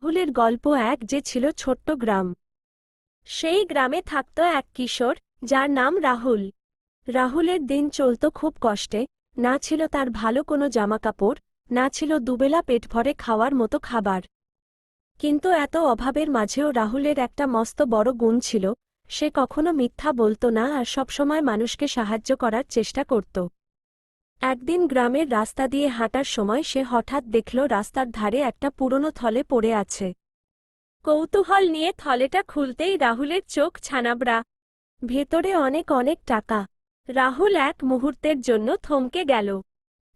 রাহুলের গল্প এক যে ছিল ছোট্ট গ্রাম। সেই গ্রামে থাকত এক কিশোর, যার নাম রাহুল। রাহুলের দিন চলত খুব কষ্টে, না ছিল তার ভালো কোনো জামাকাপড়, না ছিল দুবেলা পেট ভরে খাওয়ার মতো খাবার। কিন্তু এত অভাবের মাঝেও রাহুলের একটা মস্ত বড় গুণ ছিল, সে কখনো মিথ্যা বলতো না আর সবসময় মানুষকে সাহায্য করার চেষ্টা করত। একদিন গ্রামের রাস্তা দিয়ে হাঁটার সময় সে হঠাৎ দেখল রাস্তার ধারে একটা পুরনো থলে পড়ে আছে। কৌতূহল নিয়ে থলেটা খুলতেই রাহুলের চোখ ছানাবড়া। ভেতরে অনেক অনেক টাকা। রাহুল এক মুহূর্তের জন্য থমকে গেল।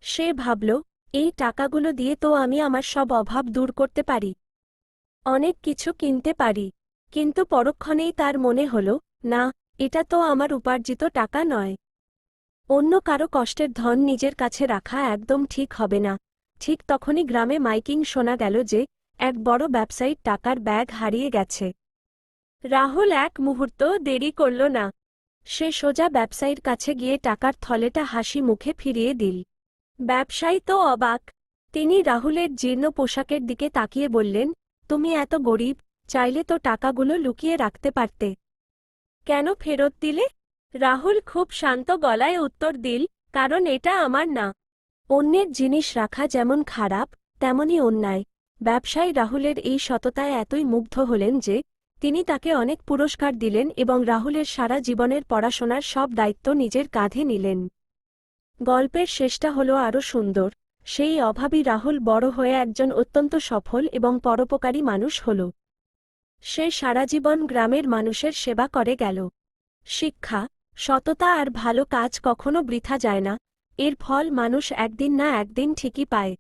সে ভাবল, এই টাকাগুলো দিয়ে তো আমি আমার সব অভাব দূর করতে পারি, অনেক কিছু কিনতে পারি। কিন্তু পরক্ষণেই তার মনে হল, না, এটা তো আমার উপার্জিত টাকা নয়। অন্য কারো কষ্টের ধন নিজের কাছে রাখা একদম ঠিক হবে না। ঠিক তখনই গ্রামে মাইকিং শোনা গেল যে এক বড় ব্যবসায়ীর টাকার ব্যাগ হারিয়ে গেছে। রাহুল এক মুহূর্ত দেরি করল না। সে সোজা ব্যবসায়ীর কাছে গিয়ে টাকার থলেটা হাসি মুখে ফিরিয়ে দিল। ব্যবসায়ী তো অবাক। তিনি রাহুলের জীর্ণ পোশাকের দিকে তাকিয়ে বললেন, তুমি এত গরিব, চাইলে তো টাকাগুলো লুকিয়ে রাখতে পারতে। কেন ফেরত দিলে? রাহুল খুব শান্ত গলায় উত্তর দিল, কারণ এটা আমার না। অন্যের জিনিস রাখা যেমন খারাপ, তেমনি অন্যায়। ব্যবসায়ী রাহুলের এই সততায় এতই মুগ্ধ হলেন যে তিনি তাকে অনেক পুরস্কার দিলেন এবং রাহুলের সারা জীবনের পড়াশোনার সব দায়িত্ব নিজের কাঁধে নিলেন। গল্পের শেষটা হলো আরও সুন্দর। সেই অভাবী রাহুল বড় হয়ে একজন অত্যন্ত সফল এবং পরোপকারী মানুষ হল। সে সারা জীবন গ্রামের মানুষের সেবা করে গেল। শিক্ষা: সততা আর ভালো কাজ কখনো বৃথা যায় না, এর ফল মানুষ একদিন না একদিন ঠিকই পায়।